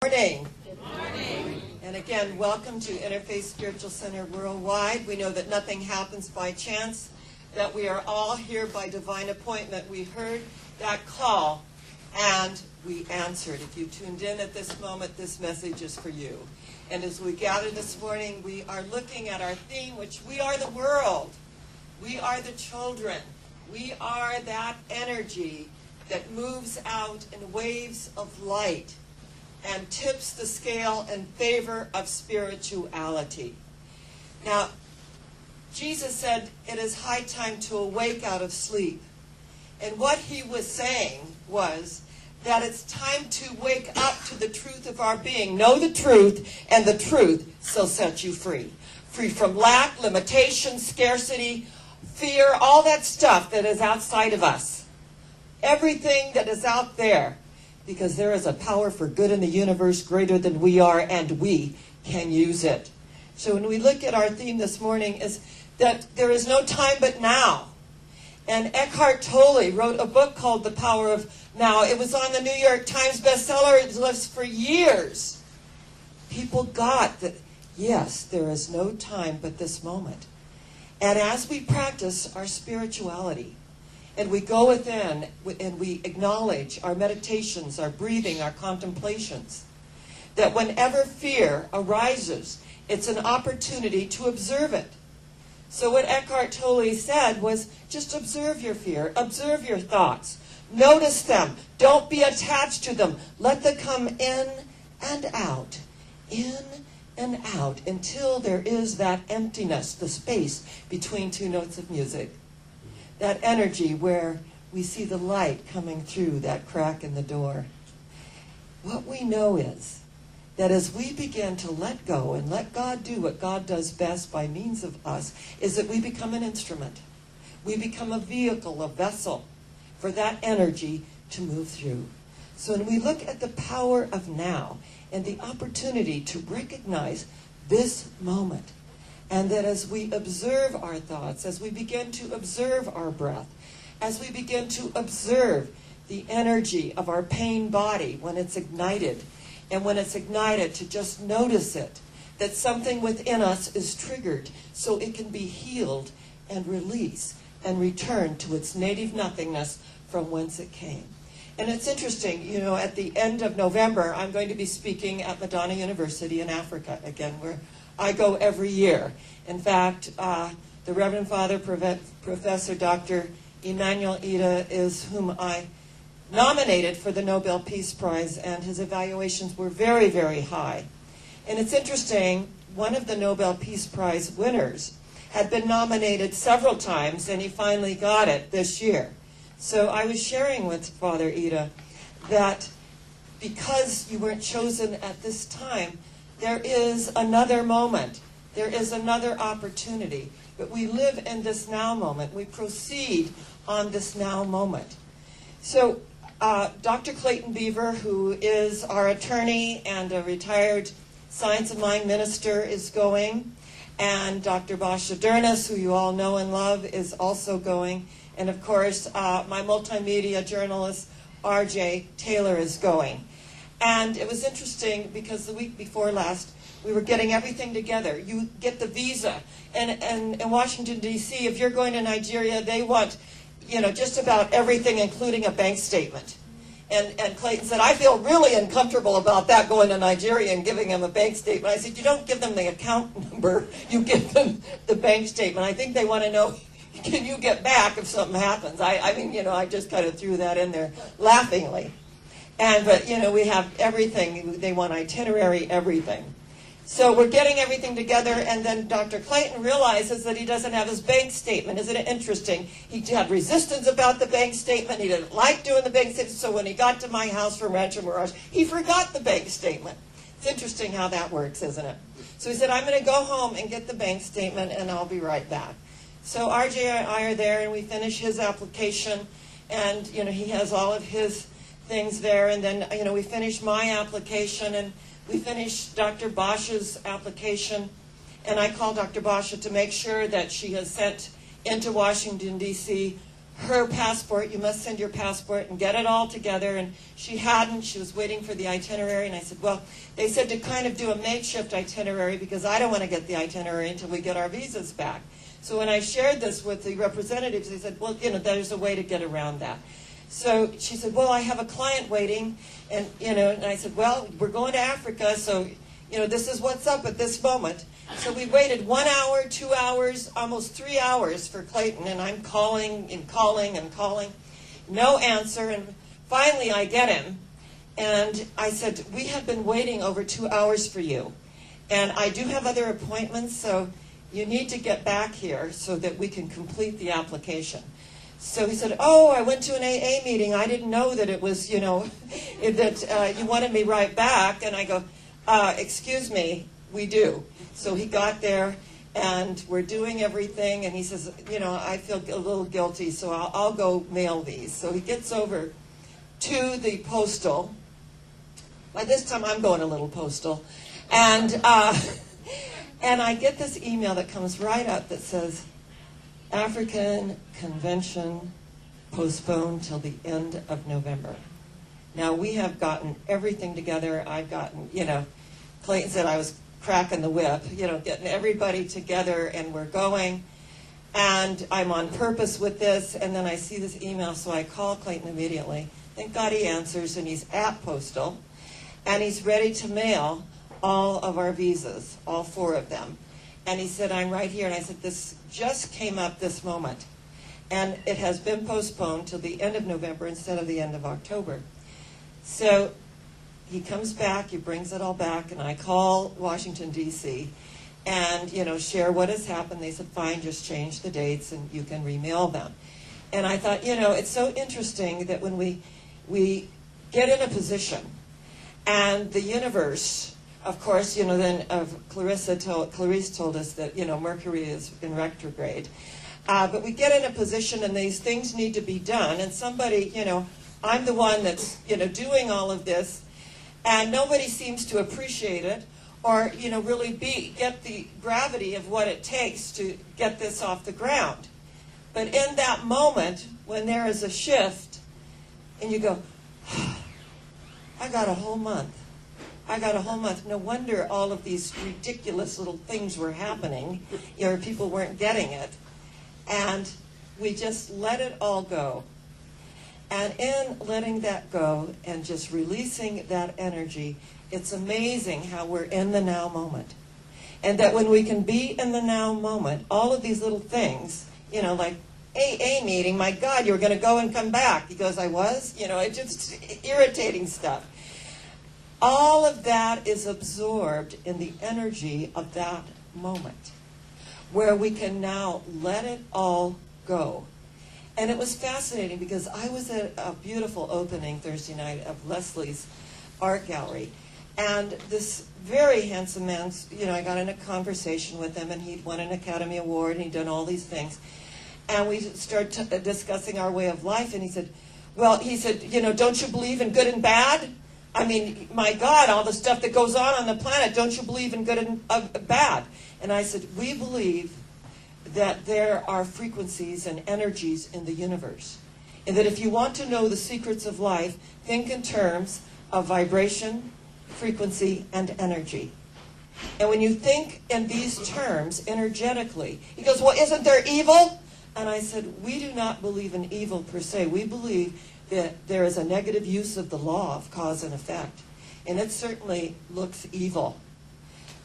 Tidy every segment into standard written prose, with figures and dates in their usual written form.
Morning. Good morning. And again, welcome to Interfaith Spiritual Center Worldwide. We know that nothing happens by chance, that we are all here by divine appointment. We heard that call and we answered. If you tuned in at this moment, this message is for you. And as we gather this morning, we are looking at our theme, which we are the world. We are the children. We are that energy that moves out in waves of light and tips the scale in favor of spirituality. Now, Jesus said it is high time to awake out of sleep. And what he was saying was that it's time to wake up to the truth of our being. Know the truth, and the truth shall set you free. Free from lack, limitation, scarcity, fear, all that stuff that is outside of us. Everything that is out there. Because there is a power for good in the universe greater than we are, and we can use it. So when we look at our theme this morning is that there is no time but now. And Eckhart Tolle wrote a book called The Power of Now. It was on the New York Times bestseller list for years. People got that, yes, there is no time but this moment. And as we practice our spirituality, and we go within and we acknowledge our meditations, our breathing, our contemplations, that whenever fear arises, it's an opportunity to observe it. So what Eckhart Tolle said was, just observe your fear, observe your thoughts, notice them, don't be attached to them, let them come in and out until there is that emptiness, the space between two notes of music. That energy where we see the light coming through that crack in the door. What we know is that as we begin to let go and let God do what God does best by means of us, is that we become an instrument. We become a vehicle, a vessel for that energy to move through. So when we look at the power of now and the opportunity to recognize this moment, and that as we observe our thoughts, as we begin to observe our breath, as we begin to observe the energy of our pain body when it's ignited, and when it's ignited to just notice it, that something within us is triggered so it can be healed and released and returned to its native nothingness from whence it came. And it's interesting, you know, at the end of November, I'm going to be speaking at Madonna University in Africa again, where I go every year. In fact, the Reverend Father Professor Dr. Emmanuel Ida is whom I nominated for the Nobel Peace Prize, and his evaluations were very, very high. And it's interesting, one of the Nobel Peace Prize winners had been nominated several times, and he finally got it this year. So I was sharing with Father Ida that because you weren't chosen at this time, there is another moment. There is another opportunity. But we live in this now moment. We proceed on this now moment. So Dr. Clayton Beaver, who is our attorney and a retired Science of Mind minister, is going. And Dr. Basha Dernis, who you all know and love, is also going. And of course, my multimedia journalist, R.J. Taylor, is going. And it was interesting because the week before last, we were getting everything together. You get the visa. And in Washington, D.C., if you're going to Nigeria, they want, you know, just about everything, including a bank statement. And Clayton said, I feel really uncomfortable about that, going to Nigeria and giving them a bank statement. I said, you don't give them the account number. You give them the bank statement. I think they want to know, can you get back if something happens? I mean, you know, I just kind of threw that in there laughingly. But, you know, we have everything. They want itinerary, everything. So we're getting everything together, and then Dr. Clayton realizes that he doesn't have his bank statement. Isn't it interesting? He had resistance about the bank statement. He didn't like doing the bank statement, so when he got to my house from Rancho Mirage, he forgot the bank statement. It's interesting how that works, isn't it? So he said, I'm going to go home and get the bank statement, and I'll be right back. So RJ and I are there, and we finish his application, and, you know, he has all of his things there, and then, you know, we finish my application, and we finished Dr. Basha's application, and I called Dr. Basha to make sure that she has sent into Washington, D.C. her passport. You must send your passport and get it all together. And she hadn't. She was waiting for the itinerary. And I said, well, they said to kind of do a makeshift itinerary because I don't want to get the itinerary until we get our visas back. So when I shared this with the representatives, they said, well, there's a way to get around that. So she said, well, I have a client waiting. And, and I said, well, we're going to Africa, so, this is what's up at this moment. So we waited 1 hour, 2 hours, almost 3 hours for Clayton, and I'm calling and calling and calling. No answer, and finally I get him. And I said, we have been waiting over 2 hours for you. And I do have other appointments, so you need to get back here so that we can complete the application. So he said, oh, I went to an AA meeting. I didn't know that it was, that you wanted me right back. And I go, excuse me, we do. So he got there, and we're doing everything. And he says, I feel a little guilty, so I'll go mail these. So he gets over to the postal. By this time, I'm going a little postal. And I get this email that comes right up that says, African Convention postponed till the end of November. Now, we have gotten everything together. I've gotten, Clayton said I was cracking the whip, getting everybody together, and we're going. And I'm on purpose with this, and then I see this email, so I call Clayton immediately. Thank God he answers, and he's at Postal, and he's ready to mail all of our visas, all 4 of them. And he said, I'm right here. And I said, this just came up this moment. And it has been postponed till the end of November instead of the end of October. So he comes back, he brings it all back, and I call Washington, D.C., and, share what has happened. They said, fine, just change the dates and you can remail them. And I thought, it's so interesting that when we get in a position and the universe, of course, then Clarice told us that, Mercury is in retrograde. But we get in a position and these things need to be done. And somebody, I'm the one that's, doing all of this. And nobody seems to appreciate it or, really get the gravity of what it takes to get this off the ground. But in that moment, when there is a shift, and you go, I got a whole month. I got a whole month. No wonder all of these ridiculous little things were happening, people weren't getting it. And we just let it all go. And in letting that go and just releasing that energy, it's amazing how we're in the now moment. And that when we can be in the now moment, all of these little things, like AA meeting, my God, you were going to go and come back. He goes, I was? It's just irritating stuff. All of that is absorbed in the energy of that moment, where we can now let it all go. And it was fascinating because I was at a beautiful opening Thursday night of Leslie's art gallery. And this very handsome man, I got in a conversation with him, and he'd won an Academy Award, and he'd done all these things. And we started discussing our way of life, and he said, don't you believe in good and bad? I mean, my God, all the stuff that goes on the planet, don't you believe in good and bad? And I said, we believe that there are frequencies and energies in the universe. And that if you want to know the secrets of life, think in terms of vibration, frequency, and energy. And when you think in these terms energetically, he goes, well, isn't there evil? And I said, we do not believe in evil per se. We believe that there is a negative use of the law of cause and effect. And it certainly looks evil.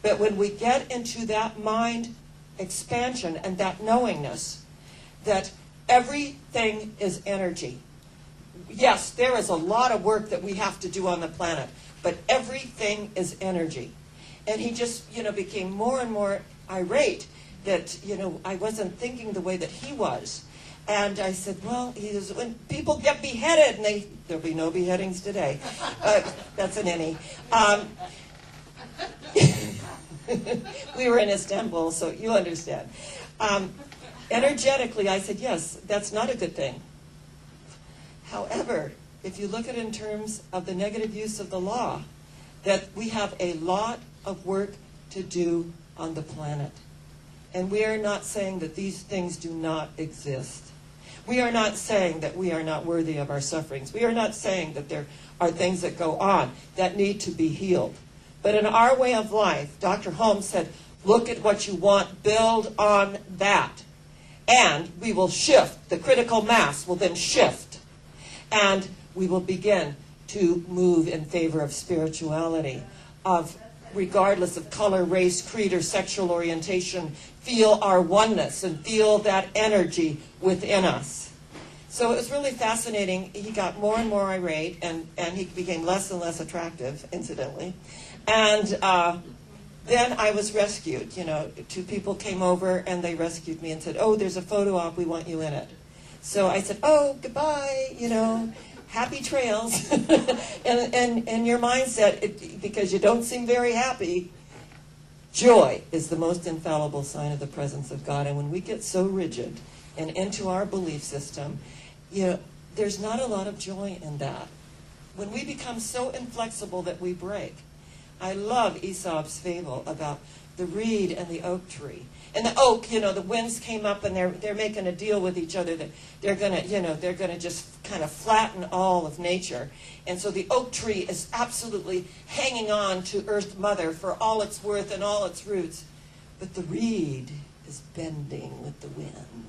But when we get into that mind expansion and that knowingness that everything is energy. Yes, there is a lot of work that we have to do on the planet, but everything is energy. And he just, became more and more irate that, I wasn't thinking the way that he was. And I said, well, when people get beheaded, and there'll be no beheadings today. That's an any. We were in Istanbul, so you understand. Energetically, I said, yes, that's not a good thing. However, if you look at it in terms of the negative use of the law, that we have a lot of work to do on the planet. And we are not saying that these things do not exist. We are not saying that we are not worthy of our sufferings. We are not saying that there are things that go on that need to be healed. But in our way of life, Dr. Holmes said, look at what you want, build on that. And we will shift. The critical mass will then shift. And we will begin to move in favor of spirituality, of regardless of color, race, creed, or sexual orientation, feel our oneness and feel that energy within us. So it was really fascinating. He got more and more irate, and he became less and less attractive, incidentally. And then I was rescued. You know, 2 people came over, and they rescued me and said, oh, there's a photo op, we want you in it. So I said, oh, goodbye, you know, happy trails. and your mindset, because you don't seem very happy, joy is the most infallible sign of the presence of God. And when we get so rigid and into our belief system, you know, there's not a lot of joy in that. When we become so inflexible that we break. I love Aesop's fable about the reed and the oak tree. And the oak, you know, the winds came up and they're making a deal with each other that they're gonna, you know, they're gonna just kind of flatten all of nature. And so the oak tree is absolutely hanging on to Earth Mother for all its worth and all its roots. But the reed is bending with the wind.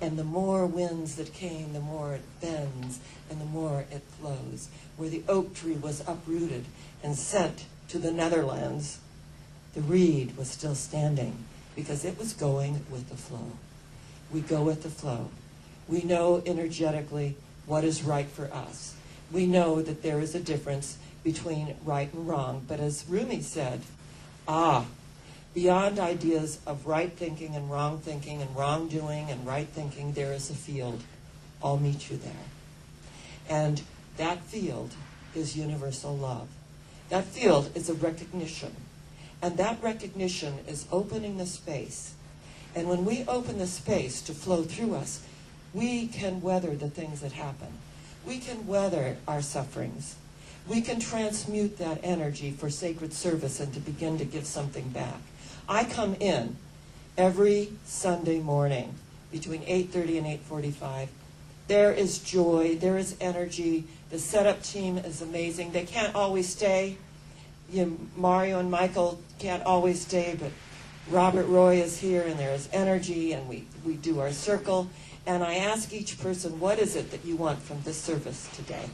And the more winds that came, the more it bends and the more it flows. Where the oak tree was uprooted and sent to the Netherlands, the reed was still standing because it was going with the flow. We go with the flow. We know energetically what is right for us. We know that there is a difference between right and wrong. But as Rumi said, beyond ideas of right thinking and wrongdoing and right thinking, there is a field. I'll meet you there. And that field is universal love. That field is a recognition. And that recognition is opening the space. And when we open the space to flow through us, we can weather the things that happen. We can weather our sufferings. We can transmute that energy for sacred service and to begin to give something back. I come in every Sunday morning between 8:30 and 8:45. There is joy. There is energy. The setup team is amazing. They can't always stay. You know, Mario and Michael can't always stay, but Robert Roy is here, and there is energy, and we do our circle. And I ask each person, what is it that you want from this service today?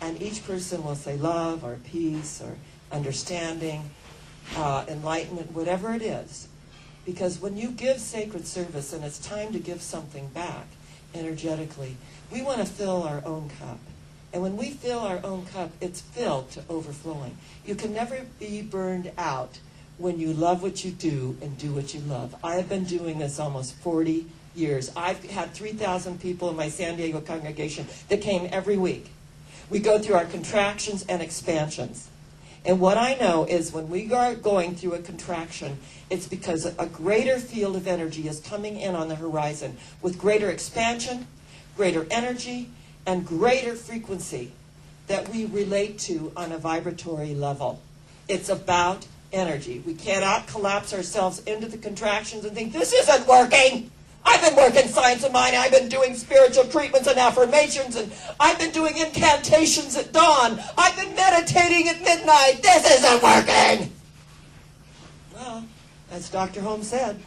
And each person will say love or peace or understanding, enlightenment, whatever it is. Because when you give sacred service and it's time to give something back energetically, we want to fill our own cup. And when we fill our own cup, it's filled to overflowing. You can never be burned out when you love what you do and do what you love. I have been doing this almost 40 years. I've had 3,000 people in my San Diego congregation that came every week. We go through our contractions and expansions. And what I know is when we are going through a contraction, it's because a greater field of energy is coming in on the horizon with greater expansion, greater energy, and greater frequency that we relate to on a vibratory level. It's about energy. We cannot collapse ourselves into the contractions and think, this isn't working. I've been working science of mind. I've been doing spiritual treatments and affirmations, and I've been doing incantations at dawn. I've been meditating at midnight. This isn't working. Well, as Dr. Holmes said,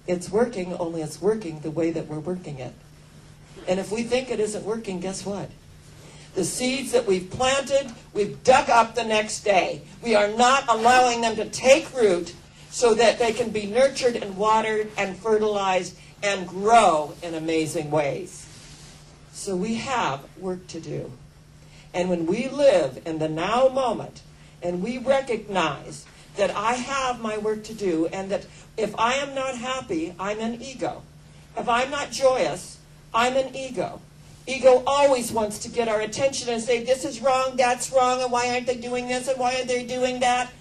it's working, only it's working the way that we're working it. And if we think it isn't working, guess what? The seeds that we've planted, we've dug up the next day. We are not allowing them to take root so that they can be nurtured and watered and fertilized and grow in amazing ways. So we have work to do. And when we live in the now moment and we recognize that I have my work to do and that if I am not happy, I'm an ego. If I'm not joyous, I'm an ego. Ego always wants to get our attention and say, this is wrong, that's wrong, and why aren't they doing this, and why are they doing that?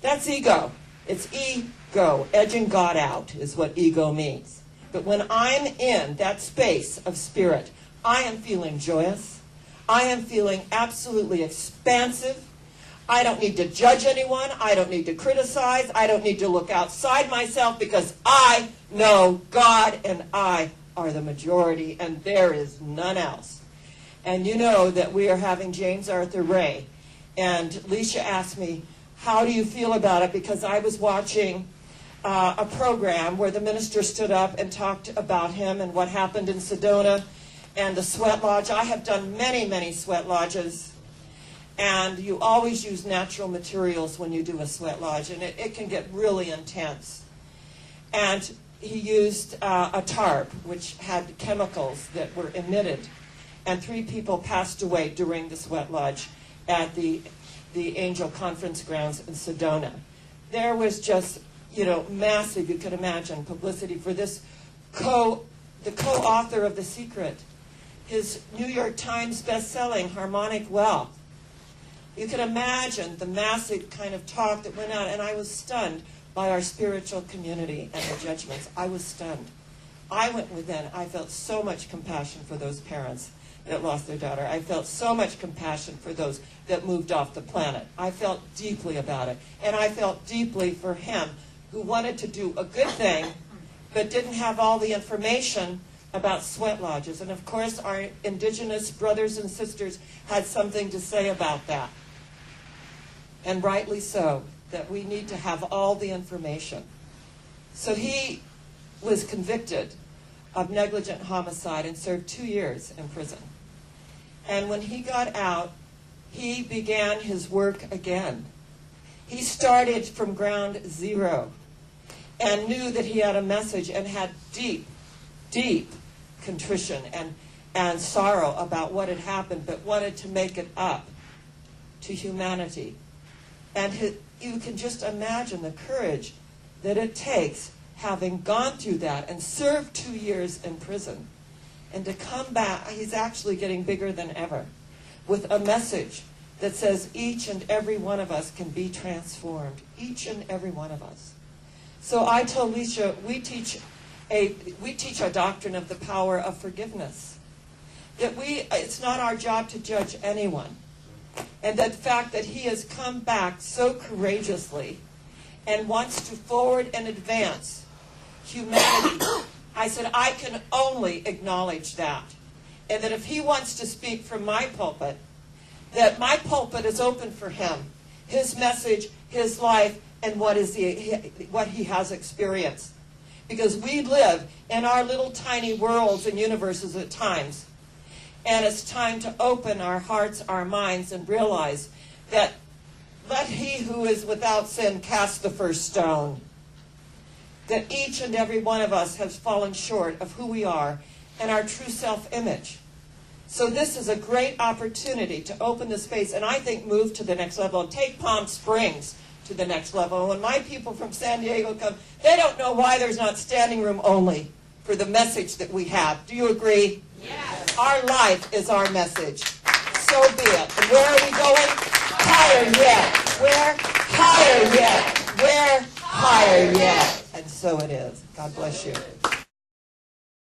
That's ego. It's ego. Edging God out is what ego means. But when I'm in that space of spirit, I am feeling joyous. I am feeling absolutely expansive. I don't need to judge anyone. I don't need to criticize. I don't need to look outside myself because I know God and I are the majority, and there is none else. And you know that we are having James Arthur Ray. And Leisha asked me, how do you feel about it? Because I was watching a program where the minister stood up and talked about him and what happened in Sedona and the sweat lodge. I have done many, many sweat lodges. And you always use natural materials when you do a sweat lodge, and it can get really intense. And he used a tarp, which had chemicals that were emitted. And 3 people passed away during the sweat lodge at the Angel Conference Grounds in Sedona. There was just, massive, you could imagine, publicity for this the co-author of The Secret, his New York Times best-selling Harmonic Wealth. You can imagine the massive kind of talk that went out, and I was stunned by our spiritual community and the judgments. I was stunned. I went within. I felt so much compassion for those parents that lost their daughter. I felt so much compassion for those that moved off the planet. I felt deeply about it. And I felt deeply for him who wanted to do a good thing but didn't have all the information about sweat lodges. And of course, our indigenous brothers and sisters had something to say about that. And rightly so, that we need to have all the information. So he was convicted of negligent homicide and served 2 years in prison. And when he got out, he began his work again. He started from ground zero and knew that he had a message and had deep, deep contrition and sorrow about what had happened, but wanted to make it up to humanity. And you can just imagine the courage that it takes, having gone through that and served 2 years in prison, and to come back. He's actually getting bigger than ever, with a message that says each and every one of us can be transformed. Each and every one of us. So I told Leisha, we teach a doctrine of the power of forgiveness. That it's not our job to judge anyone. And that the fact that he has come back so courageously and wants to forward and advance humanity. I said, I can only acknowledge that. And that if he wants to speak from my pulpit, that my pulpit is open for him, his message, his life, and what he has experienced. Because we live in our little tiny worlds and universes at times. And it's time to open our hearts, our minds, and realize that let he who is without sin cast the first stone. That each and every one of us has fallen short of who we are and our true self-image. So this is a great opportunity to open the space and I think move to the next level and take Palm Springs to the next level. When my people from San Diego come, they don't know why there's not standing room only for the message that we have. Do you agree? Yes. Our life is our message. So be it. And where are we going? Higher yet. Where? Higher yet. Where? Higher yet. And so it is. God bless you.